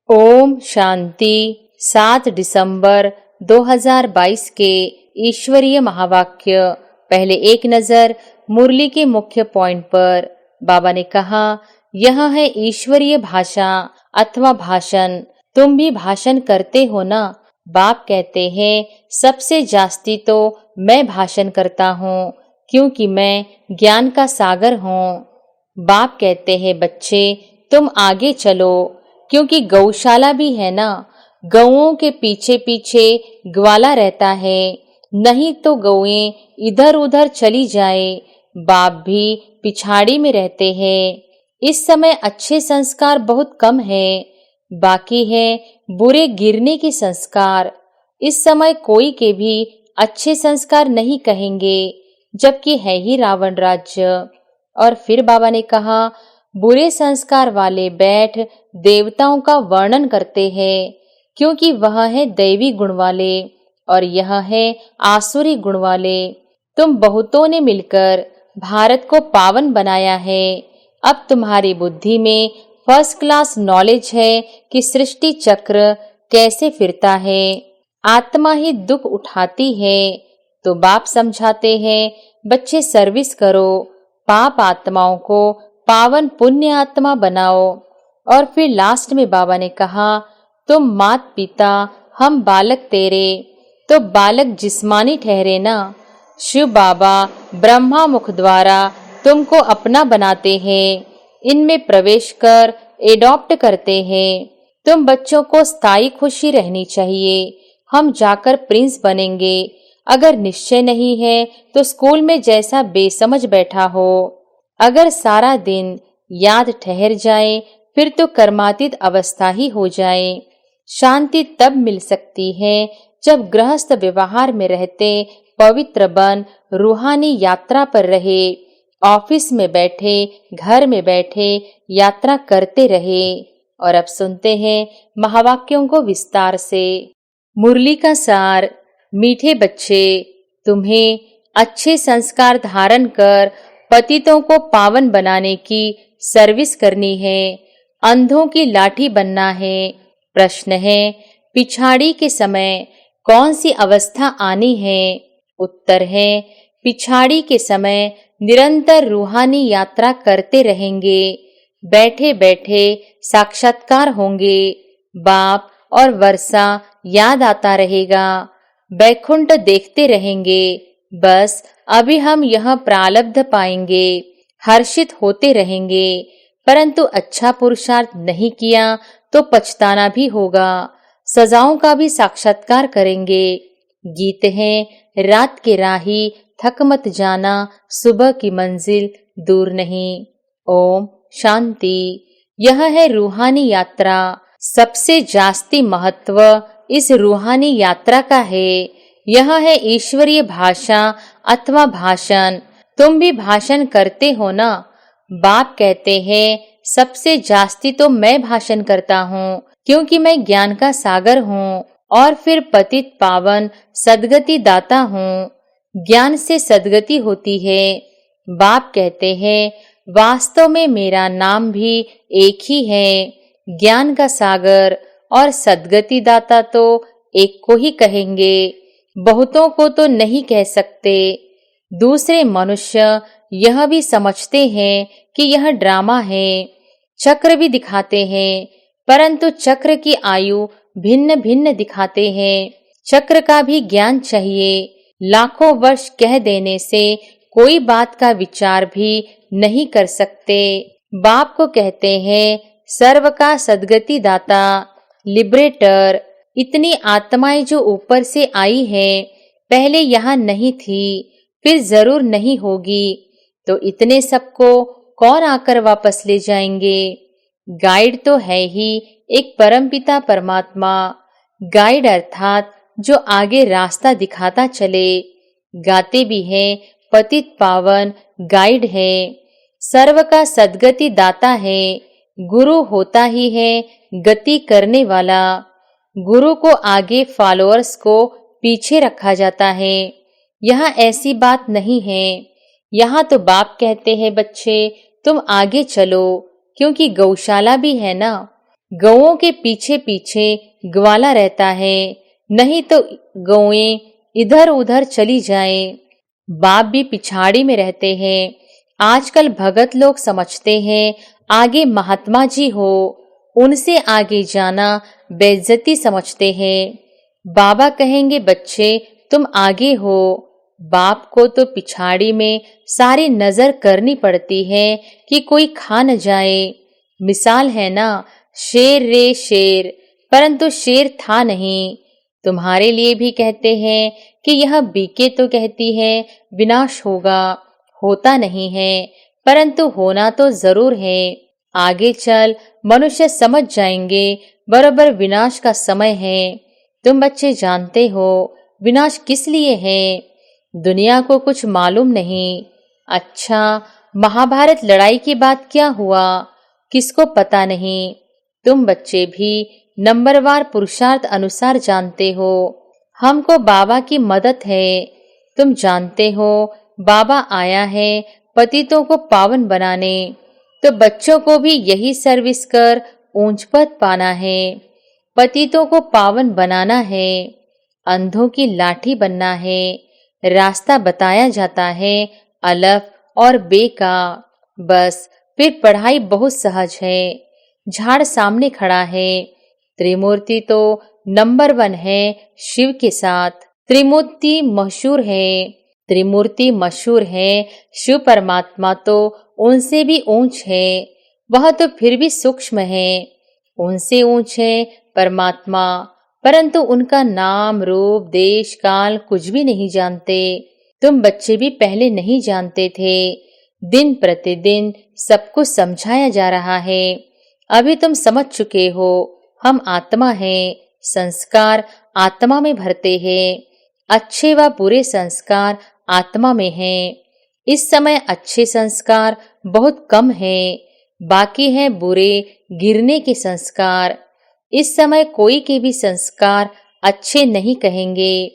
ओम शांति। 7 दिसंबर 2022 के ईश्वरीय महावाक्य। पहले एक नजर मुरली के मुख्य पॉइंट पर। बाबा ने कहा, यह है ईश्वरीय भाषा अथवा भाषण। तुम भी भाषण करते हो ना। बाप कहते हैं, सबसे जास्ती तो मैं भाषण करता हूँ, क्योंकि मैं ज्ञान का सागर हूँ। बाप कहते हैं, बच्चे तुम आगे चलो, क्योंकि गौशाला भी है ना। गौओं के पीछे पीछे ग्वाला रहता है, नहीं तो गौएं इधर उधर चली जाए। बाप भी पिछाड़ी में रहते हैं। इस समय अच्छे संस्कार बहुत कम है, बाकी है बुरे गिरने के संस्कार। इस समय कोई के भी अच्छे संस्कार नहीं कहेंगे, जबकि है ही रावण राज्य। और फिर बाबा ने कहा, बुरे संस्कार वाले बैठ देवताओं का वर्णन करते हैं, क्योंकि वह है दैवी गुण वाले और यह है आसुरी गुण वाले। तुम बहुतों ने मिलकर भारत को पावन बनाया है। अब तुम्हारी बुद्धि में फर्स्ट क्लास नॉलेज है कि सृष्टि चक्र कैसे फिरता है। आत्मा ही दुख उठाती है, तो बाप समझाते हैं, बच्चे सर्विस करो, पाप आत्माओं को पावन पुण्य आत्मा बनाओ। और फिर लास्ट में बाबा ने कहा, तुम मात पिता, हम बालक तेरे। तो बालक जिस्मानी ठहरे ना। शिव बाबा ब्रह्मा मुख द्वारा तुमको अपना बनाते हैं, इनमें प्रवेश कर एडॉप्ट करते हैं। तुम बच्चों को स्थायी खुशी रहनी चाहिए। हम जाकर प्रिंस बनेंगे। अगर निश्चय नहीं है तो स्कूल में जैसा बेसमझ बैठा हो। अगर सारा दिन याद ठहर जाए, फिर तो कर्मातीत अवस्था ही हो जाए। शांति तब मिल सकती है जब गृहस्थ व्यवहार में रहते पवित्र बन रूहानी यात्रा पर रहे। ऑफिस में बैठे, घर में बैठे यात्रा करते रहे। और अब सुनते हैं महावाक्यों को विस्तार से। मुरली का सार। मीठे बच्चे, तुम्हें अच्छे संस्कार धारण कर पतितों को पावन बनाने की सर्विस करनी है। अंधों की लाठी बनना है। प्रश्न है, पिछाड़ी के समय कौन सी अवस्था आनी है? उत्तर है, पिछाड़ी के समय निरंतर रूहानी यात्रा करते रहेंगे। बैठे बैठे साक्षात्कार होंगे। बाप और वर्षा याद आता रहेगा। बैकुंठ देखते रहेंगे। बस अभी हम यह प्रारब्ध पाएंगे, हर्षित होते रहेंगे। परंतु अच्छा पुरुषार्थ नहीं किया तो पछताना भी होगा। सजाओं का भी साक्षात्कार करेंगे। गीत है, रात के राही थक मत जाना, सुबह की मंजिल दूर नहीं। ओम शांति। यह है रूहानी यात्रा। सबसे जास्ती महत्व इस रूहानी यात्रा का है। यह है ईश्वरीय भाषा अथवा भाषण। तुम भी भाषण करते हो ना। बाप कहते हैं, सबसे जास्ती तो मैं भाषण करता हूँ, क्योंकि मैं ज्ञान का सागर हूँ और फिर पतित पावन सद्गति दाता हूँ। ज्ञान से सद्गति होती है। बाप कहते हैं, वास्तव में मेरा नाम भी एक ही है। ज्ञान का सागर और सद्गति दाता तो एक को ही कहेंगे, बहुतों को तो नहीं कह सकते। दूसरे मनुष्य यह भी समझते हैं कि यह ड्रामा है। चक्र भी दिखाते हैं, परंतु चक्र की आयु भिन्न भिन्न दिखाते हैं। चक्र का भी ज्ञान चाहिए। लाखों वर्ष कह देने से कोई बात का विचार भी नहीं कर सकते। बाप को कहते हैं, सर्व का सद्गति दाता, लिबरेटर। इतनी आत्माएं जो ऊपर से आई है, पहले यहाँ नहीं थी, फिर जरूर नहीं होगी। तो इतने सबको कौन आकर वापस ले जाएंगे? गाइड तो है ही एक परमपिता परमात्मा। गाइड अर्थात जो आगे रास्ता दिखाता चले। गाते भी है, पतित पावन गाइड है। सर्व का सद्गति दाता है। गुरु होता ही है गति करने वाला। गुरु को आगे, फॉलोअर्स को पीछे रखा जाता है। यहाँ ऐसी बात नहीं है। यहाँ तो बाप कहते हैं, बच्चे तुम आगे चलो, क्योंकि गौशाला भी है ना। गौओं के पीछे पीछे ग्वाला रहता है, नहीं तो गौएं इधर उधर चली जाएं। बाप भी पिछाड़ी में रहते हैं। आजकल भगत लोग समझते हैं आगे महात्मा जी हो, उनसे आगे जाना बेइज्जती समझते हैं। बाबा कहेंगे बच्चे तुम आगे हो। बाप को तो पिछाड़ी में सारी नजर करनी पड़ती है कि कोई खा न जाए। मिसाल है ना, शेर रे शेर, परंतु शेर था नहीं। तुम्हारे लिए भी कहते हैं कि यह बीके तो कहती है विनाश होगा, होता नहीं है, परंतु होना तो जरूर है। आगे चल मनुष्य समझ जाएंगे बरोबर विनाश का समय है। तुम बच्चे जानते हो विनाश किस लिए है। दुनिया को कुछ मालूम नहीं। अच्छा, महाभारत लड़ाई के बाद क्या हुआ किसको पता नहीं। तुम बच्चे भी नंबरवार पुरुषार्थ अनुसार जानते हो। हमको बाबा की मदद है। तुम जानते हो बाबा आया है पतितों को पावन बनाने, तो बच्चों को भी यही सर्विस कर ऊंच पद पाना है। पतितों को पावन बनाना है, अंधों की लाठी बनना है। रास्ता बताया जाता है अलफ और बे का। बस फिर पढ़ाई बहुत सहज है। झाड़ सामने खड़ा है। त्रिमूर्ति तो नंबर 1 है शिव के साथ। त्रिमूर्ति मशहूर है। त्रिमूर्ति मशहूर है। शिव परमात्मा तो उनसे भी ऊंच है। वह तो फिर भी सूक्ष्म है। उनसे ऊंच है परमात्मा, परंतु उनका नाम रूप देश काल कुछ भी नहीं जानते। तुम बच्चे भी पहले नहीं जानते थे। दिन प्रतिदिन सब कुछ समझाया जा रहा है। अभी तुम समझ चुके हो हम आत्मा हैं। संस्कार आत्मा में भरते हैं। अच्छे व बुरे संस्कार आत्मा में हैं। इस समय अच्छे संस्कार बहुत कम हैं, बाकी हैं बुरे गिरने के संस्कार। इस समय कोई के भी संस्कार अच्छे नहीं कहेंगे,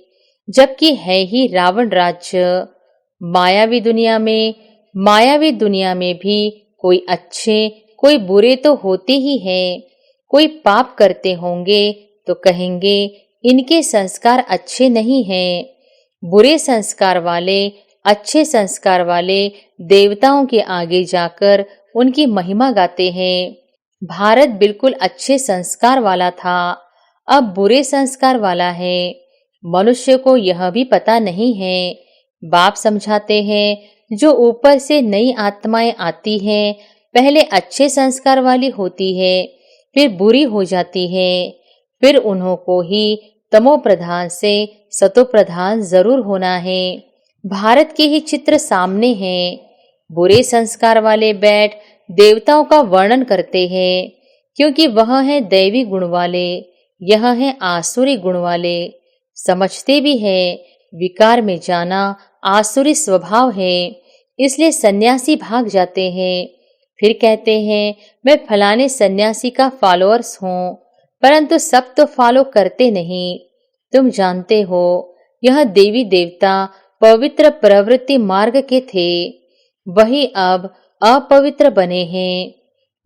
जबकि है ही रावण राज्य। मायावी दुनिया में भी कोई अच्छे कोई बुरे तो होते ही हैं। कोई पाप करते होंगे तो कहेंगे इनके संस्कार अच्छे नहीं हैं। बुरे संस्कार वाले अच्छे संस्कार वाले देवताओं के आगे जाकर उनकी महिमा गाते हैं। भारत बिल्कुल अच्छे संस्कार वाला था, अब बुरे संस्कार वाला है। मनुष्य को यह भी पता नहीं है। बाप समझाते हैं जो ऊपर से नई आत्माएं आती हैं पहले अच्छे संस्कार वाली होती है, फिर बुरी हो जाती है। फिर उन्हों को ही तमो प्रधान से सतो प्रधान जरूर होना है। भारत के ही चित्र सामने हैं। बुरे संस्कार वाले बैठ देवताओं का वर्णन करते हैं, क्योंकि वह है दैवी गुण वाले, यह है आसुरी गुण वाले। समझते भी है विकार में जाना आसुरी स्वभाव है, इसलिए सन्यासी भाग जाते हैं। फिर कहते हैं मैं फलाने सन्यासी का फॉलोअर्स हूँ, परंतु सब तो फॉलो करते नहीं। तुम जानते हो यह देवी देवता पवित्र प्रवृत्ति मार्ग के थे, वही अब अपवित्र बने हैं।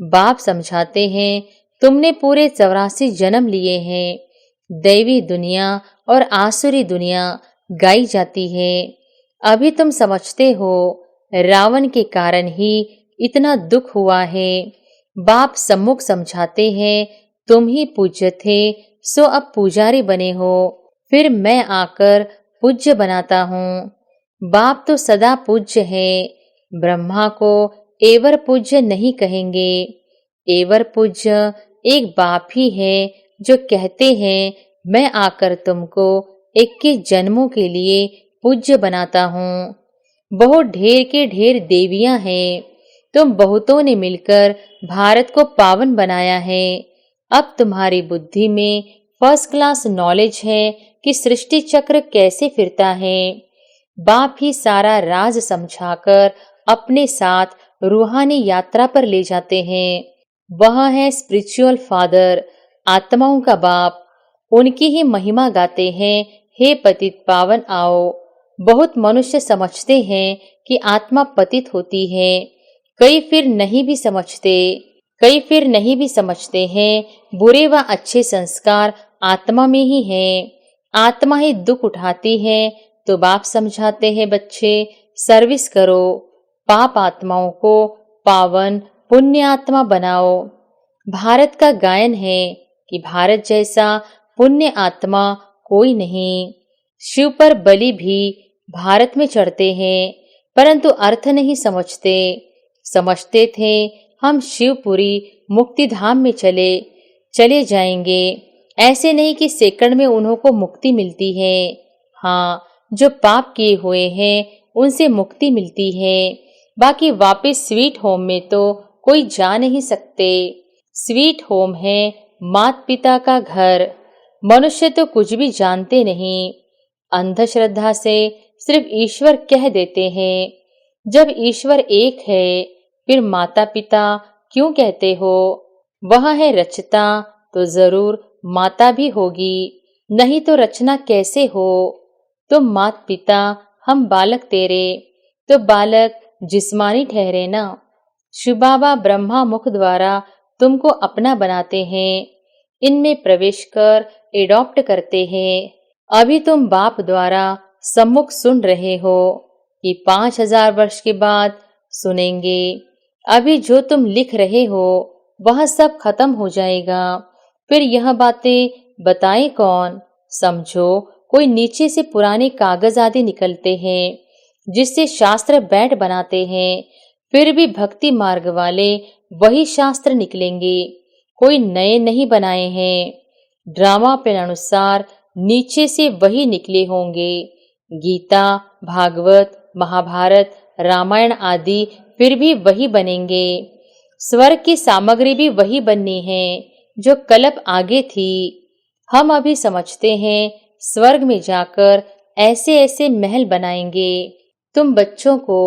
बाप समझाते हैं तुमने पूरे 84 जन्म लिए हैं। दैवी दुनिया और आसुरी दुनिया गाई जाती है। अभी तुम समझते हो रावण के कारण ही इतना दुख हुआ है। बाप सम्मुख समझाते हैं तुम ही पूज्य थे, सो अब पुजारी बने हो, फिर मैं आकर पूज्य बनाता हूँ। बाप तो सदा पूज्य है। ब्रह्मा को एवर पूज्य नहीं कहेंगे। एवर पूज्य एक बाप ही है जो कहते हैं मैं आकर तुमको 21 जन्मों के लिए पूज्य बनाता हूँ। बहुत ढेर के ढेर देवियां हैं। तुम बहुतों ने मिलकर भारत को पावन बनाया है। अब तुम्हारी बुद्धि में फर्स्ट क्लास नॉलेज है कि सृष्टि चक्र कैसे फिरता है। बाप ही सारा राज समझाकर अपने साथ रूहानी यात्रा पर ले जाते हैं। वह है स्पिरिचुअल फादर, आत्माओं का बाप। उनकी ही महिमा गाते हैं हे पतित पावन आओ। बहुत मनुष्य समझते हैं कि आत्मा पतित होती है, कई फिर नहीं भी समझते। कई फिर नहीं भी समझते हैं, बुरे व अच्छे संस्कार आत्मा में ही हैं। आत्मा ही दुख उठाती है, तो बाप समझाते हैं बच्चे सर्विस करो, पाप आत्माओं को पावन पुण्य आत्मा बनाओ। भारत का गायन है कि भारत जैसा पुण्य आत्मा कोई नहीं। शिव पर बलि भी भारत में चढ़ते हैं, परंतु अर्थ नहीं समझते। समझते थे हम शिवपुरी मुक्ति धाम में चले जाएंगे। ऐसे नहीं कि सेकंड में उन्हों को मुक्ति मिलती है। हाँ, जो पाप किए हुए हैं उनसे मुक्ति मिलती है। बाकी वापस स्वीट होम में तो कोई जा नहीं सकते। स्वीट होम है माता पिता का घर। मनुष्य तो कुछ भी जानते नहीं, अंधश्रद्धा से सिर्फ ईश्वर कह देते हैं। जब ईश्वर एक है, फिर माता पिता क्यों कहते हो? वह है रचता, तो जरूर माता भी होगी, नहीं तो रचना कैसे हो? तुम माता पिता, हम बालक तेरे, तो बालक जिस्मानी ठहरे ना। शिव बाबा ब्रह्मा मुख द्वारा तुमको अपना बनाते हैं, इनमें प्रवेश कर एडॉप्ट करते हैं। अभी तुम बाप द्वारा सम्मुख सुन रहे हो कि 5000 वर्ष के बाद सुनेंगे। अभी जो तुम लिख रहे हो वह सब खत्म हो जाएगा। फिर यह बातें बताए कौन? समझो कोई नीचे से पुराने कागज आदि निकलते हैं, जिससे शास्त्र बैठ बनाते हैं। फिर भी भक्ति मार्ग वाले वही शास्त्र निकलेंगे, कोई नए नहीं बनाए हैं। ड्रामा के अनुसार नीचे से वही निकले होंगे। गीता, भागवत, महाभारत, रामायण आदि फिर भी वही बनेंगे। स्वर्ग की सामग्री भी वही बननी है जो कल्प आगे थी। हम अभी समझते हैं स्वर्ग में जाकर ऐसे ऐसे महल बनाएंगे। तुम बच्चों को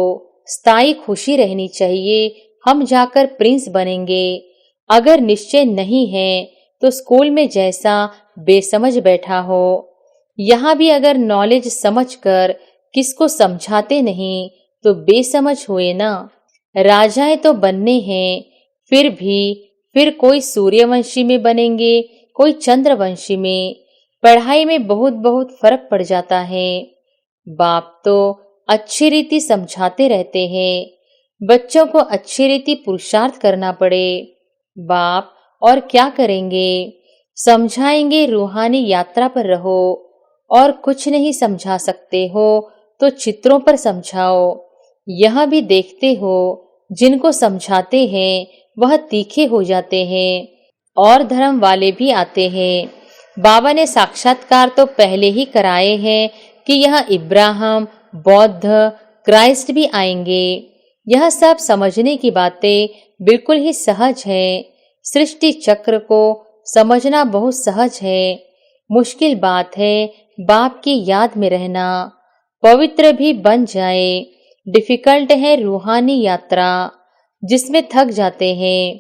स्थायी खुशी रहनी चाहिए, हम जाकर प्रिंस बनेंगे। अगर निश्चय नहीं है तो स्कूल में जैसा बेसमझ बैठा हो, यहाँ भी अगर नॉलेज समझकर किसको समझाते नहीं तो बेसमझ हुए ना। राजाएं तो बनने हैं, फिर कोई सूर्यवंशी में बनेंगे, कोई चंद्रवंशी में। पढ़ाई में बहुत बहुत फर्क पड़ जाता है। बाप तो अच्छी रीति समझाते रहते हैं, बच्चों को अच्छी रीति पुरुषार्थ करना पड़े। बाप और क्या करेंगे? समझाएंगे रूहानी यात्रा पर रहो, और कुछ नहीं समझा सकते हो तो चित्रों पर समझाओ। यह भी देखते हो जिनको समझाते हैं वह तीखे हो जाते हैं, और धर्म वाले भी आते हैं। बाबा ने साक्षात्कार तो पहले ही कराए हैं कि यह इब्राहिम, बौद्ध, क्राइस्ट भी आएंगे। यह सब समझने की बातें बिल्कुल ही सहज है। सृष्टि चक्र को समझना बहुत सहज है। मुश्किल बात है बाप की याद में रहना, पवित्र भी बन जाए। डिफिकल्ट है रूहानी यात्रा, जिसमें थक जाते हैं।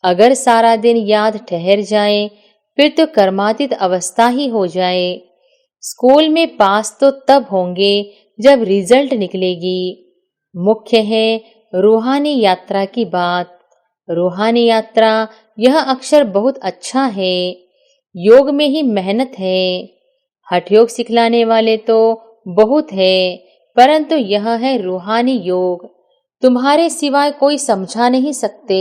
अगर सारा दिन याद ठहर जाए फिर तो कर्मातीत अवस्था ही हो जाए। स्कूल में पास तो तब होंगे जब रिजल्ट निकलेगी। मुख्य है रूहानी यात्रा की बात। रूहानी यात्रा यह अक्षर बहुत अच्छा है। योग में ही मेहनत है। हठ योग सिखलाने वाले तो बहुत है, परंतु यह है रूहानी योग। तुम्हारे सिवाय कोई समझा नहीं सकते।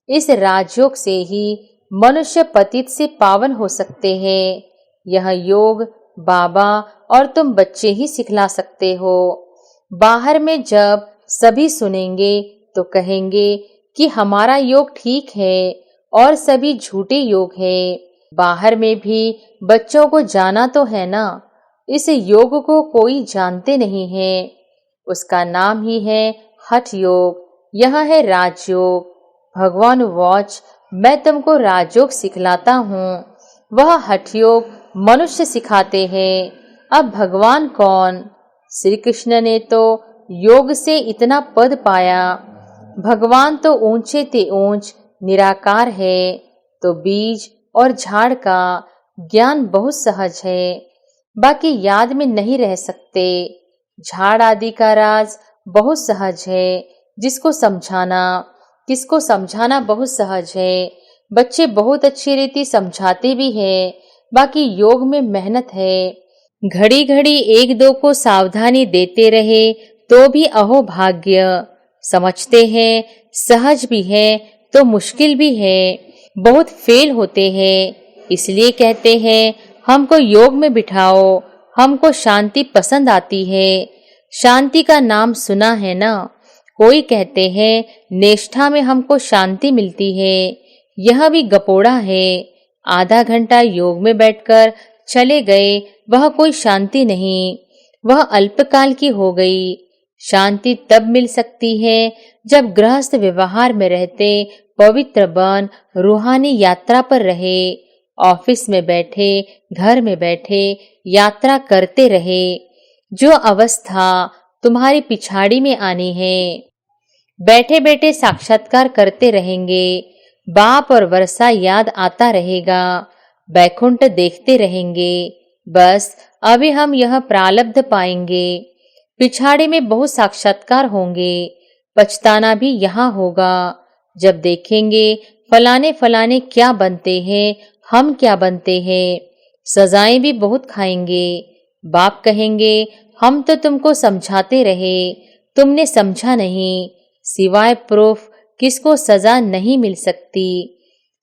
इस राजयोग से ही मनुष्य पतित से पावन हो सकते हैं। यह योग बाबा और तुम बच्चे ही सिखला सकते हो। बाहर में जब सभी सुनेंगे तो कहेंगे कि हमारा योग ठीक है और सभी झूठे योग है। बाहर में भी बच्चों को जाना तो है ना। इस योग को कोई जानते नहीं है। उसका नाम ही है हठ योग। यह है राजयोग। भगवान वॉच, मैं तुमको राजयोग सिखलाता हूँ, वह हठ योग मनुष्य सिखाते हैं। अब भगवान कौन? श्री कृष्ण ने तो योग से इतना पद पाया। भगवान तो ऊंचे ते ऊंच निराकार है, तो बीज और झाड़ का ज्ञान बहुत सहज है, बाकी याद में नहीं रह सकते। झाड़ आदि का राज बहुत सहज है, जिसको समझाना किसको समझाना बहुत सहज है। बच्चे बहुत अच्छी रीति समझाते भी हैं, बाकी योग में मेहनत है। घड़ी घड़ी एक दो को सावधानी देते रहे तो भी अहो भाग्य। समझते हैं, सहज भी है तो मुश्किल भी है। बहुत फेल होते हैं, इसलिए कहते हैं हमको योग में बिठाओ। हमको शांति पसंद आती है। शांति का नाम सुना है ना? कोई कहते हैं निष्ठा में हमको शांति मिलती है। यह भी गपोड़ा है। आधा घंटा योग में बैठकर चले गए, वह कोई शांति नहीं, वह अल्पकाल की हो गई। शांति तब मिल सकती है जब गृहस्थ व्यवहार में रहते पवित्र बन रूहानी यात्रा पर रहे। ऑफिस में बैठे, घर में बैठे यात्रा करते रहे। जो अवस्था तुम्हारी पिछाड़ी में आनी है, बैठे बैठे साक्षात्कार करते रहेंगे। बाप और वर्षा याद आता रहेगा, बैकुंठ देखते रहेंगे। बस अभी हम यह प्रारब्ध पाएंगे, पिछाड़े में बहुत साक्षात्कार होंगे। पछताना भी यहाँ होगा जब देखेंगे फलाने फलाने क्या बनते हैं, हम क्या बनते हैं। सजाएं भी बहुत खाएंगे। बाप कहेंगे हम तो तुमको समझाते रहे, तुमने समझा नहीं। सिवाय प्रूफ किसको सजा नहीं मिल सकती।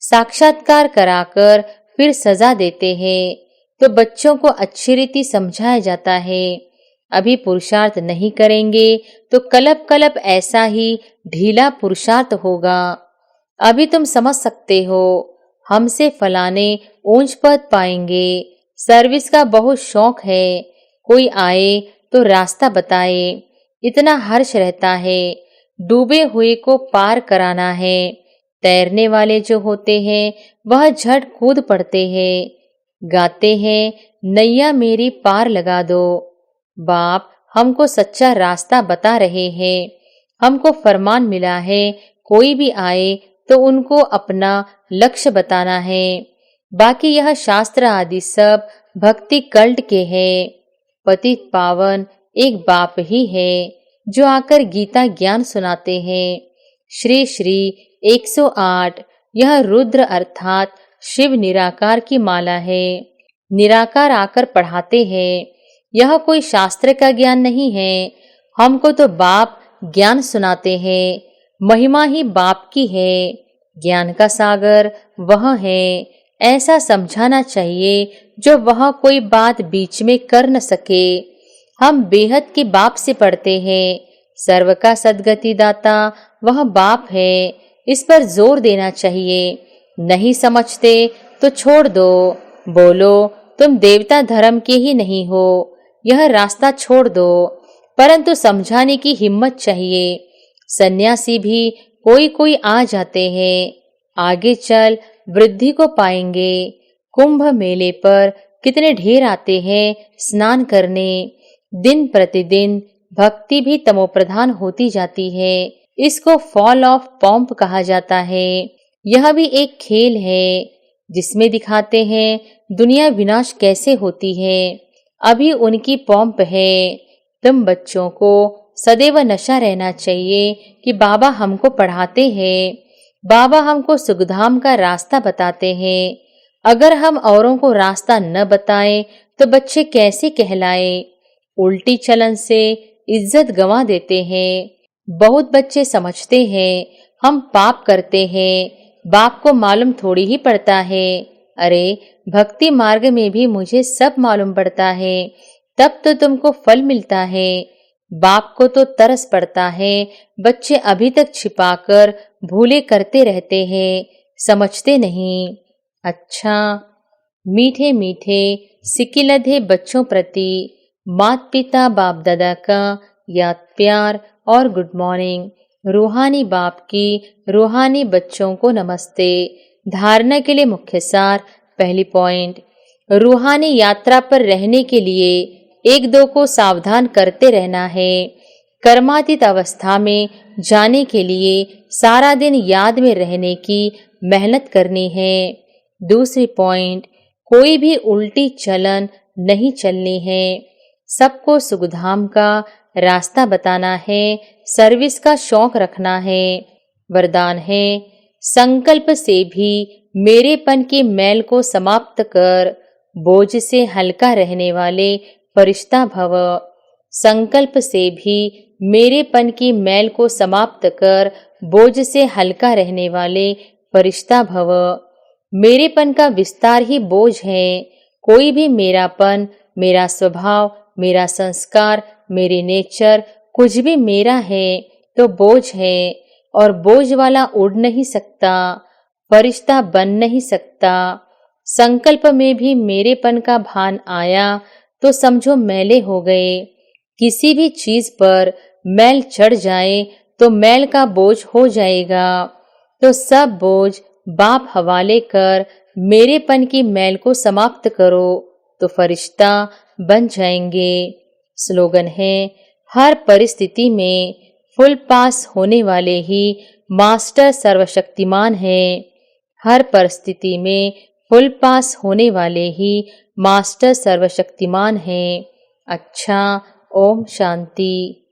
साक्षात्कार कराकर फिर सजा देते हैं तो बच्चों को अच्छी रीति समझाया जाता है। अभी पुरुषार्थ नहीं करेंगे तो कलप कलप ऐसा ही ढीला पुरुषार्थ होगा। अभी तुम समझ सकते हो, हमसे फलाने ऊंच पद पाएंगे। सर्विस का बहुत शौक है, कोई आए तो रास्ता बताए, इतना हर्ष रहता है। डूबे हुए को पार कराना है। तैरने वाले जो होते हैं वह झट कूद पड़ते हैं, गाते हैं नैया मेरी पार लगा दो। बाप हमको सच्चा रास्ता बता रहे हैं। हमको फरमान मिला है, कोई भी आए तो उनको अपना लक्ष्य बताना है। बाकी यह शास्त्र आदि सब भक्ति कल्ट के हैं। पतित पावन एक बाप ही है जो आकर गीता ज्ञान सुनाते हैं। श्री श्री 108 यह रुद्र अर्थात शिव निराकार की माला है। निराकार आकर पढ़ाते हैं। यह कोई शास्त्र का ज्ञान नहीं है। हमको तो बाप ज्ञान सुनाते हैं। महिमा ही बाप की है। ज्ञान का सागर वह है, ऐसा समझाना चाहिए जो वह कोई बात बीच में कर न सके। हम बेहद के बाप से पढ़ते हैं। सर्व का सद्गति दाता वह बाप है, इस पर जोर देना चाहिए। नहीं समझते तो छोड़ दो, बोलो तुम देवता धर्म के ही नहीं हो, यह रास्ता छोड़ दो। परंतु समझाने की हिम्मत चाहिए। सन्यासी भी कोई कोई आ जाते हैं। आगे चल वृद्धि को पाएंगे। कुंभ मेले पर कितने ढेर आते हैं स्नान करने। दिन प्रतिदिन भक्ति भी तमोप्रधान होती जाती है। इसको फॉल ऑफ पॉम्प कहा जाता है। यह भी एक खेल है जिसमें दिखाते हैं दुनिया विनाश कैसे होती है। अभी उनकी पॉम्प है। तुम बच्चों को सदैव नशा रहना चाहिए कि बाबा हमको पढ़ाते हैं, बाबा हमको सुखधाम का रास्ता बताते हैं। अगर हम औरों को रास्ता न बताएं तो बच्चे कैसे कहलाए। उल्टी चलन से इज्जत गंवा देते हैं। बहुत बच्चे समझते हैं हम पाप करते हैं, बाप को मालूम थोड़ी ही पड़ता है। अरे भक्ति मार्ग में भी मुझे सब मालूम पड़ता है, तब तो तुमको फल मिलता है। बाप को तो तरस पड़ता है। बच्चे अभी तक छिपाकर भूले करते रहते हैं, समझते नहीं। अच्छा, मीठे मीठे सिकिलधे बच्चों प्रति माता पिता बाप दादा का याद प्यार और गुड मॉर्निंग। रूहानी बाप की रूहानी बच्चों को नमस्ते। धारणा के लिए मुख्य सार। पहली पॉइंट, रूहानी यात्रा पर रहने के लिए एक दो को सावधान करते रहना है। कर्मातीत अवस्था में जाने के लिए सारा दिन याद में रहने की मेहनत करनी है। दूसरी पॉइंट, कोई भी उल्टी चलन नहीं चलनी है। सबको सुखधाम का रास्ता बताना है। सर्विस का शौक रखना है। वरदान है, संकल्प से भी मेरेपन के मैल को समाप्त कर बोझ से हल्का रहने वाले फरिश्ता भव। संकल्प से भी मेरेपन की मैल को समाप्त कर बोझ से हल्का रहने वाले फरिश्ता भव। मेरेपन का विस्तार ही बोझ है। कोई भी मेरापन, मेरा स्वभाव, मेरा संस्कार, मेरे नेचर कुछ भी मेरा है तो बोझ है, और बोझ वाला उड़ नहीं सकता, फरिश्ता बन नहीं सकता। संकल्प में भी मेरेपन का भान आया तो समझो मैले हो गए। किसी भी चीज पर मैल चढ़ जाए तो मैल का बोझ हो जाएगा। तो सब बोझ बाप हवाले कर मेरेपन की मैल को समाप्त करो तो फरिश्ता बन जाएंगे। स्लोगन है, हर परिस्थिति में फुल पास होने वाले ही मास्टर सर्वशक्तिमान है। हर परिस्थिति में फुल पास होने वाले ही मास्टर सर्वशक्तिमान है। अच्छा, ओम शांति।